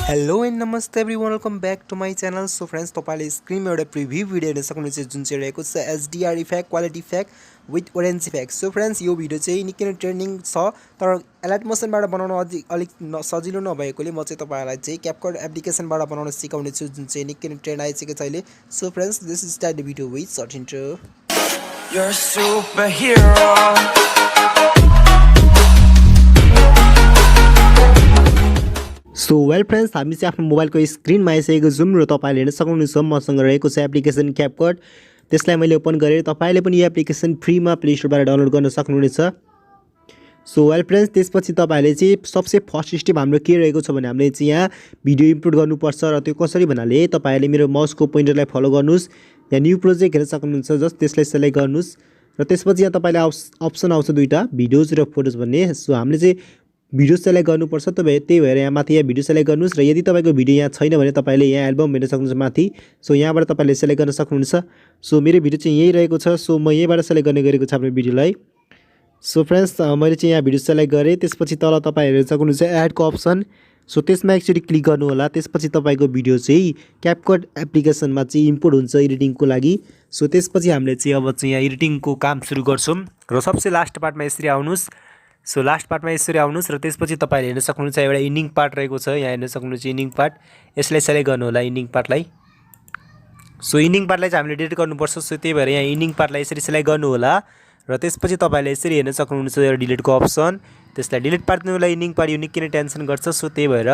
Hello and Namaste everyone, welcome back to my channel. So friends, तपाईले स्क्रिनमा एउटा preview video हेर्न सक्नुहुन्छ जुन चाहिँ रहेको छ HDR effect quality effect with orange effect. So friends, यो भिडियो चाहिँ निकै नै ट्रेन्डिङ छ, तर एलाइट मोसनबाट बनाउन अलिक सजिलो नभएकोले म चाहिँ तपाईहरुलाई चाहिँ क्यापकट एप्लिकेसनबाट बनाउन सिकाउने छु, जुन चाहिँ निकै नै ट्रेन्ड आइसकेको छ अहिले. So friends, this is start the video with short intro. You're a superhero. So well friends, हामी चाहिँ आफ्नो मोबाइलको स्क्रिनमा आइसकेको छौं र तपाईले हेर्न सक्नुहुन्छ मसँग रहेको छ एप्लिकेसन क्यापकट. त्यसलाई मैले ओपन गरेर तपाईले पनि यो एप्लिकेसन फ्रीमा प्ले स्टोरबाट डाउनलोड गर्न सक्नुहुनेछ. सो वेल फ्रेंड्स, त्यसपछि तपाईले चाहिँ सबसे फर्स्ट स्टेप हाम्रो के रहेको छ भने हामीले चाहिँ यहाँ भिडियो इम्पोर्ट गर्नुपर्छ र त्यो कसरी भन्नाले तपाईले मेरो माउसको पोइन्टरलाई फलो गर्नुस्. यहाँ न्यू प्रोजेक्ट हेर्न सक्नुहुन्छ, जस्ट त्यसलाई सेलेक्ट गर्नुस् र त्यसपछि यहाँ तपाईले अप्सन आउँछ दुईटा, भिडियोज र फोटोज भन्ने. सो हामीले चाहिँ भिडियो सेलेक्ट गर्नुपर्छ, त्यही भएर यहाँ माथि यहाँ भिडियो सेलेक्ट गर्नुस् र यदि तपाईको भिडियो यहाँ छैन भने तपाईले यहाँ एल्बम हेर्न सक्नुहुन्छ माथि. सो यहाँबाट तपाईले सेलेक्ट गर्न सक्नुहुन्छ. सो मेरो भिडियो चाहिँ यही रहेको छ, सो म यहीबाट सेलेक्ट गर्ने गरेको छ आफ्नो भिडियोलाई. सो फ्रेन्ड्स, मैले चाहिँ यहाँ भिडियो सेलेक्ट गरेँ. त्यसपछि तल तपाईँ हेर्न सक्नुहुन्छ एडको अप्सन. सो त्यसमा एकचोटि क्लिक गर्नु होला. त्यसपछि तपाईको भिडियो चाहिँ क्यापकट एप्लिकेसनमा चाहिँ इम्पोर्ट हुन्छ एडिटिङको लागि. सो त्यसपछि हामीले चाहिँ अब चाहिँ यहाँ एडिटिङको काम सुरु गर्छौं र सबसे लास्ट पार्टमा यसरी आउनुस्. सो लास्ट पार्टमा यसरी आउनुस् र त्यसपछि तपाईले हेर्न सक्नुहुन्छ एउटा इन्डिङ पार्ट रहेको छ. यहाँ हेर्न सक्नुहुन्छ इन्डिङ पार्ट, यसलाई सेलेक्ट गर्नु होला इन्डिङ पार्टलाई. सो इन्डिङ पार्टलाई चाहिँ हामीले डिलिट गर्नुपर्छ. सो त्यही भएर यहाँ इन्डिङ पार्टलाई यसरी सेलेक्ट गर्नु होला र त्यसपछि तपाईले यसरी हेर्न सक्नुहुन्छ एउटा डिलिटको अप्सन. त्यसलाई डिलिट पार्ट्नु होला. इन्डिङ पार्ट यो निकै नै टेन्सन गर्छ, सो त्यही भएर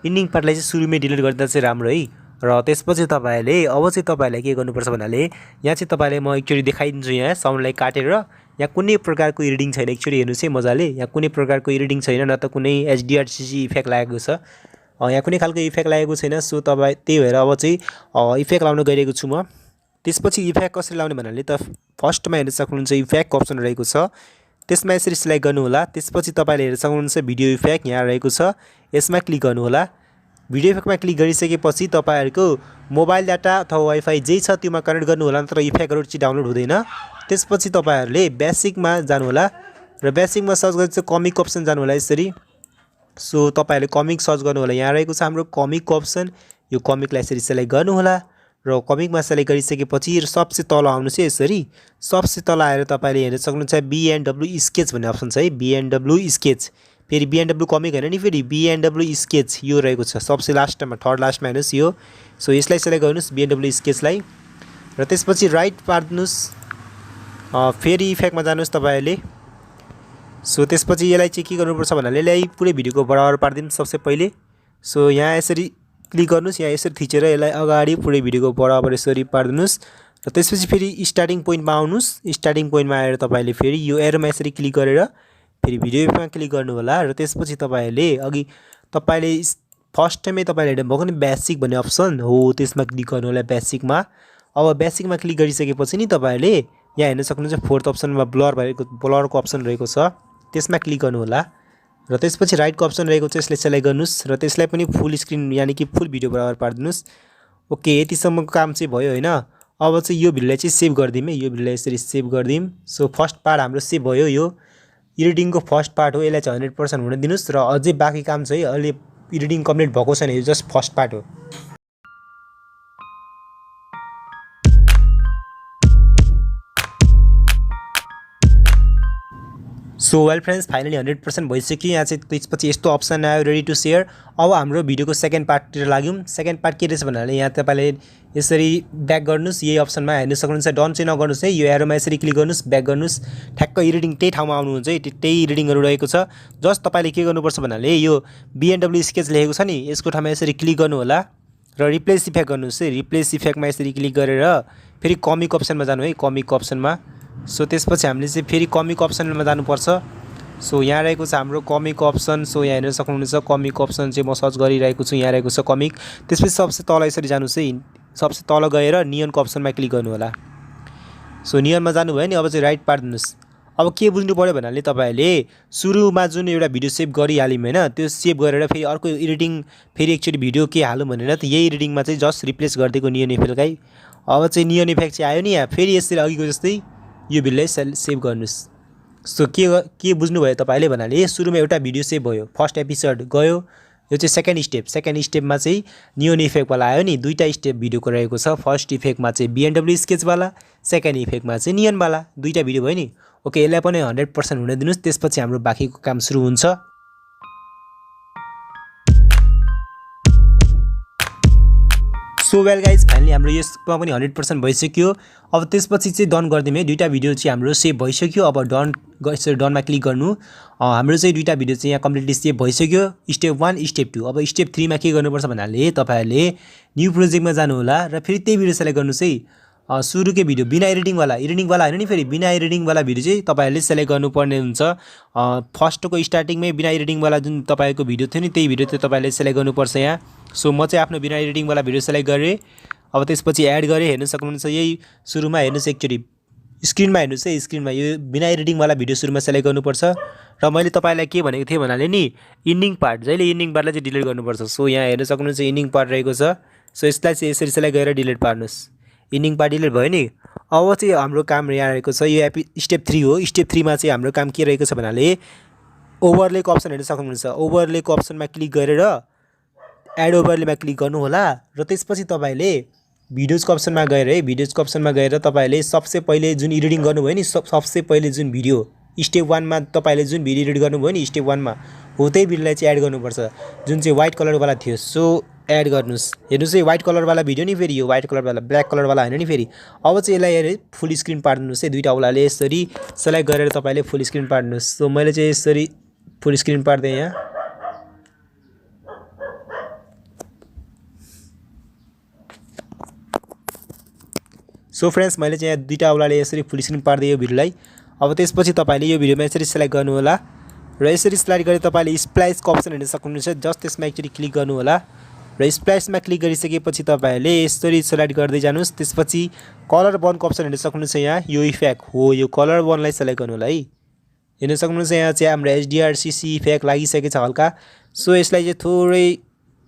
इन्डिङ पार्टलाई चाहिँ सुरुमै डिलिट गर्दा चाहिँ राम्रो है. र त्यसपछि तपाईले अब चाहिँ तपाईलाई के गर्नुपर्छ भन्नाले यहाँ चाहिँ तपाईले म एकचोटि देखाइदिन्छु. यहाँ साउन्डलाई काटेर यहाँ कुनै प्रकारको एडिटिङ छैन. एकचोटि हेर्नुस् है मजाले, यहाँ कुनै प्रकारको एडिटिङ छैन, न त कुनै HDR CC इफेक्ट लागेको छ, यहाँ कुनै खालको इफेक्ट लागेको छैन. सो तपाईँ त्यही भएर अब चाहिँ इफेक्ट लाउन गइरहेको छु म. त्यसपछि इफेक्ट कसरी लाउने भन्नाले त फर्स्टमा हेर्न सक्नुहुन्छ इफेक्ट अप्सन रहेको छ, त्यसमा यसरी सिलेक्ट गर्नु होला. त्यसपछि तपाईले हेर्न सक्नुहुन्छ भिडियो इफेक्ट यहाँ रहेको छ, यसमा क्लिक गर्नु होला. भिडियो इफेक्टमा क्लिक गरिसकेपछि तपाईहरुको मोबाइल डाटा अथवा वाइफाई जे छ त्योमा कनेक्ट गर्नु होला, नत्र इफेक्टहरु चाहिँ डाउनलोड हुँदैन. त्यसपछि तपाईहरुले बेसिकमा जानु होला र बेसिकमा सर्च गरेर चाहिँ कमिक अप्सन जानु होला यसरी. सो तपाईहरुले कमिक सर्च गर्नु होला. यहाँ रहेको छ हाम्रो कमिक अप्सन. यो कमिकलाई यसरी सेलेक्ट गर्नु होला र कमिकमा सेलेक्ट गरिसकेपछि सबसे तल आउनुस् है यसरी. सबसे तल आएर तपाईले हेर्न सक्नुहुन्छ BNW स्केच भन्ने अप्सन छ है, BNW स्केच. फेरि BNW कमिक हैन नि, फेरि BNW स्केच यो रहेको छ सबसे लास्टमा, थर्ड लास्टमा हेर्नुस् यो. सो यसलाई सेलेक्ट गर्नुस् BNW स्केचलाई र त्यसपछि राइट पार्नुस्. फेरि इफेक्टमा जानुस् तपाईहरुले. सो त्यसपछि यसलाई चाहिँ के गर्नुपर्छ भन्नाले यसलाई पुरै भिडियोको बराबर पार्दिम सबसे पहिले. सो यहाँ यसरी क्लिक गर्नुस्, यहाँ यसरी थिचेर यसलाई अगाडि पुरै भिडियोको बराबर यसरी पार्दिनुस् र त्यसपछि फेरि स्टार्टिङ पोइन्टमा आउनुस्. स्टार्टिङ पोइन्टमा आएर तपाईले फेरि यो एरोमा यसरी क्लिक गरेर फेरि भिडियो इफेक्टमा क्लिक गर्नु होला र त्यसपछि तपाईले अघि तपाईले फर्स्ट टाइममै तपाईले हेर्नु भएको नि बेसिक भन्ने अप्सन हो, त्यसमा क्लिक गर्नु होला बेसिकमा. अब बेसिकमा क्लिक गरिसकेपछि नि तपाईले यहाँ हेर्न सक्नुहुन्छ फोर्थ अप्सनमा ब्लरको अप्सन रहेको छ, त्यसमा क्लिक गर्नु होला र त्यसपछि राइटको अप्सन रहेको छ, यसले सेलेक्ट गर्नुस् र त्यसलाई पनि फुल स्क्रिन यानी कि फुल भिडियो बराबर पार्दिनुस्. ओके, यतिसम्मको काम चाहिँ भयो हैन. अब चाहिँ यो भिडियोलाई चाहिँ सेभ गर्दिम है, यो भिडियोलाई यसरी सेभ गर्दिम. सो फर्स्ट पार्ट हाम्रो सेभ भयो. यो एडिटिङको फर्स्ट पार्ट हो, यसलाई चाहिँ 100% हुन दिनुस् र अझै बाँकी काम छ है, अहिले एडिटिङ कम्प्लिट भएको छैन, यो जस्ट फर्स्ट पार्ट हो. सो वेल फ्रेंड्स, फाइनली 100% भइसक्यो. यहाँ चाहिँ त्यसपछि यस्तो अप्सन आयो रेडी टु सेयर. अब हाम्रो भिडियोको सेकेन्ड पार्टतिर लाग्यौँ. सेकेन्ड पार्ट के रहेछ भन्नाले यहाँ तपाईले यसरी ब्याक गर्नुस्, यही अप्सनमा हेर्न सक्नुहुन्छ. डन चाहिँ नगर्नुस् है, यो एरोमा यसरी क्लिक गर्नुस्, ब्याक गर्नुस्, ठ्याक्क एडिटिङ त्यही ठाउँमा आउनुहुन्छ है, त्यही एडिटिङहरु रहेको छ. जस्ट तपाईले के गर्नुपर्छ भन्नाले यो BNW स्केच लेखेको छ नि, यसको ठाउँमा यसरी क्लिक गर्नु होला र रिप्लेस इफेक्ट गर्नुस् है. रिप्लेस इफेक्टमा यसरी क्लिक गरेर फेरि कमिक अप्सनमा जानु है, कमिक अप्सनमा. सो त्यसपछि हामीले चाहिँ फेरि कमिक अप्सनमा जानुपर्छ. सो यहाँ रहेको छ हाम्रो कमिक अप्सन. सो यहाँ हेर्न सक्नुहुन्छ कमिक अप्सन चाहिँ म सर्च गरिरहेको छु, यहाँ रहेको छ कमिक. त्यसपछि सबसे तल यसरी जानुस् है, सबसे तल गएर नियनको अप्सनमा क्लिक गर्नु होला. सो नियनमा जानुभयो नि. अब चाहिँ राइट पार्दिनुस्. अब के बुझ्नु पर्यो भन्नाले तपाईले सुरुमा जुन एउटा भिडियो सेभ गरिहाल्यौँ हैन, त्यो सेभ गरेर फेरि अर्को एडिटिङ फेरि एकचोटि भिडियो के हालौँ भनेर त यही एडिटिङमा चाहिँ जस्ट रिप्लेस गरिदिएको नियन इफेक्टकै. अब चाहिँ नियन इफेक्ट चाहिँ आयो नि यहाँ, फेरि यसरी अघिको जस्तै यो भिडियोलाई सेभ गर्नुस्. सो के बुझ्नुभयो तपाईँले भन्नाले सुरुमा एउटा भिडियो सेभ भयो, फर्स्ट एपिसोड गयो, यो चाहिँ सेकेन्ड स्टेपमा चाहिँ नियोन इफेक्टवाला आयो नि, दुईवटा स्टेप भिडियोको रहेको छ। फर्स्ट इफेक्टमा चाहिँ BMW स्केचवाला, सेकेन्ड इफेक्टमा चाहिँ नियनवाला, दुईवटा भिडियो भयो नि। ओके, यसलाई पनि 100% हुन दिनुहोस्, त्यसपछि हाम्रो बाँकीको काम सुरु हुन्छ। सो वेल गाइज, फाइनली हाम्रो यसमा पनि 100% भइसक्यो। अब त्यसपछि चाहिँ डन गरिदिउँ है, दुईवटा भिडियो चाहिँ हाम्रो सेभ भइसक्यो। अब डनमा क्लिक गर्नु। हाम्रो चाहिँ दुईवटा भिडियो चाहिँ यहाँ कम्प्लिटली सेभ भइसक्यो, स्टेप 1 स्टेप 2। अब स्टेप 3 मा के गर्नुपर्छ भन्नाले तपाईँहरूले न्यू प्रोजेक्टमा जानु होला र फेरि त्यही भिडियो सेलेक्ट गर्नुहोस् है। सुरुकै भिडियो बिना एडिटिङवाला होइन नि, फेरि बिना एडिटिङवाला भिडियो चाहिँ तपाईँहरूले सेलेक्ट गर्नुपर्ने हुन्छ। फर्स्टको स्टार्टिङमै बिना एडिटिङवाला जुन तपाईँको भिडियो थियो नि, त्यही भिडियो चाहिँ तपाईँहरूले सेलेक्ट गर्नुपर्छ यहाँ। सो म चाहिँ आफ्नो बिना एडिटिङवाला भिडियो सेलेक्ट गरेँ। अब त्यसपछि एड गरेँ, हेर्न सक्नुहुन्छ यही सुरुमा हेर्नुहोस्, एकचोटि स्क्रिनमा हेर्नुहोस् है। स्क्रिनमा यो बिना एडिटिङवाला भिडियो सुरुमा सेलेक्ट गर्नुपर्छ। र मैले तपाईँलाई के भनेको थिएँ भन्नाले नि, इन्डिङ पार्ट जहिले इन्डिङ पार्टलाई चाहिँ डिलिट गर्नुपर्छ। सो यहाँ हेर्न सक्नुहुन्छ इन्डिङ पार्ट रहेको छ। सो यसलाई चाहिँ यसरी सेलेक्ट गरेर डिलिट पार्नुहोस्। इन्डिङ पार्ट डिलिट भयो नि। अब चाहिँ हाम्रो काम यहाँ रहेको छ, यो स्टेप 3 हो। स्टेप 3 मा चाहिँ हाम्रो काम के रहेको छ भन्नाले ओभरलेको अप्सन हेर्न सक्नुहुन्छ। ओभरलेको अप्सनमा क्लिक गरेर एड ओभरलेमा क्लिक गर्नु होला र त्यसपछि तपाईँले भिडियोजको अप्सनमा गएर तपाईँले सबसे पहिले जुन एडिटिङ गर्नुभयो नि, सबसे पहिले जुन भिडियो स्टेप 1 मा तपाईँले जुन भिडियो एडिट गर्नुभयो नि स्टेप 1 मा, हो त्यही भिडियोलाई चाहिँ एड गर्नुपर्छ, जुन चाहिँ व्हाइट कलरवाला थियो। सो एड गर्नुहोस्। हेर्नुहोस् है, व्हाइट कलरवाला भिडियो नि, फेरि यो व्हाइट कलरवाला ब्ल्याक कलरवाला होइन नि फेरि। अब चाहिँ यसलाई हेरेँ फुल स्क्रिन पार्दिनुहोस् है, दुईवटा औलाले यसरी सेलेक्ट गरेर तपाईँले फुल स्क्रिन पार्दिनुहोस्। सो मैले चाहिँ यसरी फुल स्क्रिन पार्दिएँ यहाँ। सो फ्रेन्ड्स, मैले चाहिँ यहाँ दुईवटा औलाले यसरी फुल स्क्रिन पार्दिएँ यो भिडियोलाई। अब त्यसपछि तपाईँले यो भिडियोमा यसरी सेलेक्ट गर्नु होला र यसरी स्लाइड गरी तपाईँले स्प्लाइसको अप्सन हेर्न सक्नुहुन्छ। जस्ट त्यसमा एकचोटि क्लिक गर्नु होला र स्प्लाइसमा क्लिक गरिसकेपछि तपाईँले यसरी सेलेक्ट गर्दै जानुहोस्। त्यसपछि कलर बर्नको अप्सन हेर्न सक्नुहुन्छ यहाँ, यो इफेक्ट हो, यो कलर बर्नलाई सेलेक्ट गर्नु होला है। हेर्न सक्नुहुन्छ यहाँ चाहिँ हाम्रो HDR CC इफेक्ट लागिसकेको छ हल्का। सो यसलाई चाहिँ थोरै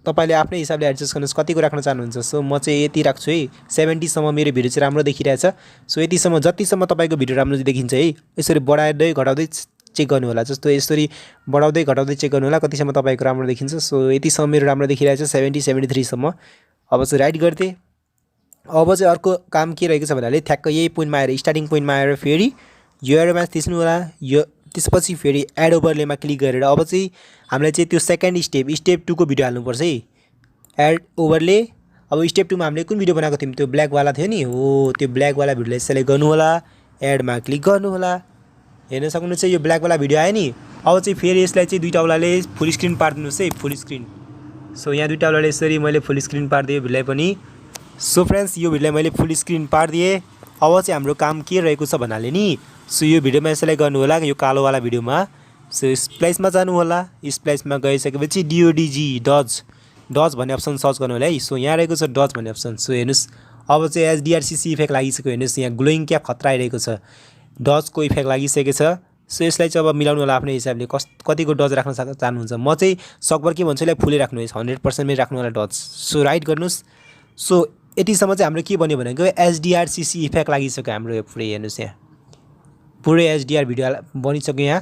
तपाईँले आफ्नै हिसाबले एडजस्ट गर्नुहोस्, कतिको राख्न चाहनुहुन्छ। सो म चाहिँ यति राख्छु है, 70 सम्म मेरो भिडियो चाहिँ राम्रो देखिरहेछ। सो यतिसम्म, जतिसम्म तपाईँको भिडियो राम्रो देखिन्छ है, यसरी बढाउँदै घटाउँदै चेक गर्नु होला। जस्तो यसरी बढाउँदै घटाउँदै चेक गर्नु होला कतिसम्म तपाईँको राम्रो देखिन्छ। सो यतिसम्म मेरो राम्रो देखिरहेछ, 70-73 सम्म। अब चाहिँ राइट गरिदिएँ। अब चाहिँ अर्को काम के रहेको छ भन्नाले ठ्याक्क यही पोइन्टमा आएर, स्टार्टिङ पोइन्टमा आएर फेरि यो एरोमा थिच्नु होला। यो त्यसपछि फेरि एड ओभरलेमा क्लिक गरेर अब चाहिँ हामीलाई चाहिँ त्यो सेकेन्ड स्टेप 2 को भिडियो हाल्नुपर्छ है, एड ओभरले। अब स्टेप 2 मा हामीले कुन भिडियो बनाएको थियौँ, त्यो ब्ल्याकवाला थियो नि, हो त्यो ब्ल्याकवाला भिडियोलाई सेलेक्ट गर्नु होला, एडमा क्लिक गर्नु होला। हेर्न सक्नुहुन्छ यो ब्ल्याकवाला भिडियो आयो नि। अब चाहिँ फेरि यसलाई चाहिँ दुईवटा औलाले फुल स्क्रिन पारिदिनुहोस् है, फुल स्क्रिन। सो यहाँ दुईवटा औलाले यसरी मैले फुल स्क्रिन पारिदिएँ भिडियोलाई पनि। सो फ्रेन्ड्स, यो भिडियोलाई मैले फुल स्क्रिन पारिदिएँ। अब चाहिँ हाम्रो काम के रहेको छ भन्नाले नि, सो यो भिडियोमा सेलेक्ट गर्नु होला, यो कालोवाला भिडियोमा। सो स्प्लाइसमा जानु होला। स्प्लाइसमा गइसकेपछि DODG डज भन्ने अप्सन सर्च गर्नु होला है। सो यहाँ रहेको छ डज भन्ने अप्सन। सो हेर्नुहोस्, अब चाहिँ HDR CC इफेक्ट लागिसक्यो। हेर्नुहोस् यहाँ ग्लोइङ क्या खतरा आइरहेको छ, डजको इफेक्ट लागिसकेको छ। सो यसलाई चाहिँ अब मिलाउनु होला आफ्नै हिसाबले, कतिको डज राख्न चाहनुहुन्छ। म चाहिँ सकभर के भन्छु, यसलाई फुलै राख्नुहोस्, 100% मै राख्नु होला डज। सो राइट गर्नुहोस्। सो यतिसम्म चाहिँ हाम्रो के बन्यो भनेको HDR CC इफेक्ट लागिसक्यो हाम्रो यो पुरै। हेर्नुहोस् यहाँ पुरै HDR भिडियो बनिसक्यो यहाँ।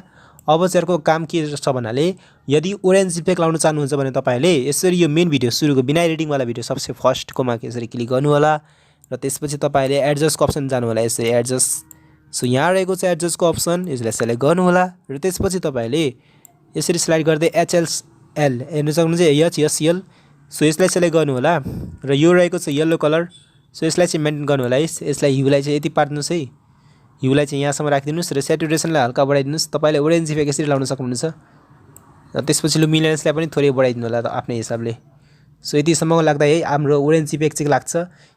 अब चाहिँ अर्को काम के छ भन्नाले, यदि ओरेन्ज इफेक्ट लाउन चाहनुहुन्छ भने तपाईँले यसरी यो मेन भिडियो सुरुको बिना एडिटिङवाला भिडियो सबसे फर्स्टकोमा यसरी क्लिक गर्नु होला र त्यसपछि तपाईँले एडजस्टको अप्सन जानु होला, यसरी एडजस्ट। सो यहाँ रहेको छ एडजस्टको अप्सन, यसलाई सेलेक्ट गर्नु होला र त्यसपछि तपाईँले यसरी स्लाइड गर्दै HLL हेर्न सक्नुहुन्छ, HSL। सो यसलाई सेलेक्ट गर्नु होला र यो रहेको छ येलो कलर। सो यसलाई चाहिँ मेन्टेन गर्नु होला है। यसलाई ह्युलाई चाहिँ यति पार्दिनुहोस् है, ह्युलाई चाहिँ यहाँसम्म राखिदिनुहोस् र सेचुरेसनलाई हल्का बढाइदिनुहोस्। तपाईँले ओरेन्ज इफेक्ट यसरी लाउन सक्नुहुन्छ र त्यसपछि लुमिनेन्सलाई पनि थोरै बढाइदिनु होला आफ्नै हिसाबले। सो यतिसम्म लाग्दा है हाम्रो ओरेन्ज इफेक्ट चाहिँ लाग्छ,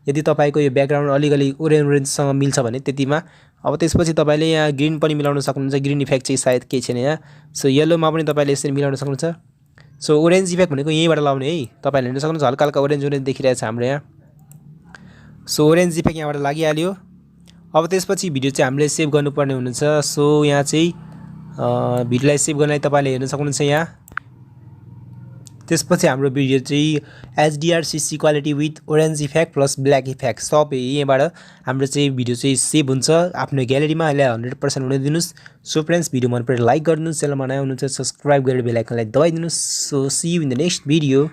यदि तपाईँको यो ब्याकग्राउन्ड अलिअलि ओरेन्जसँग मिल्छ भने त्यतिमा। अब त्यसपछि तपाईँले यहाँ ग्रिन पनि मिलाउन सक्नुहुन्छ, ग्रिन इफेक्ट चाहिँ सायद केही छैन यहाँ। सो येल्लोमा पनि तपाईँले यसरी मिलाउन सक्नुहुन्छ। सो ओरेन्ज इफेक्ट भनेको यहीँबाट लाउने है, तपाईँले हेर्न सक्नुहुन्छ हल्का हल्का ओरेन्ज देखिरहेछ हाम्रो यहाँ। सो ओरेन्ज इफेक्ट यहाँबाट लागिहाल्यो। अब त्यसपछि भिडियो चाहिँ हामीले सेभ गर्नुपर्ने हुनुहुन्छ। सो यहाँ चाहिँ भिडियोलाई सेभ गर्नलाई तपाईँले हेर्न सक्नुहुन्छ यहाँ त्यसपछि हाम्रो भिडियो चाहिँ HDR CC quality with orange effect plus black effect सबै यहीँबाट हाम्रो चाहिँ भिडियो चाहिँ सेभ हुन्छ आफ्नो ग्यालेरीमा। अहिले 100% हुन दिनुस्। सो फ्रेन्ड्स, भिडियो मन परे लाइक गरिदिनुस्, च्यानलमा नयाँ हुनुहुन्छ सब्स्क्राइब गरेर बेल आइकनलाई दबाइदिनुस्। So see you in the next video.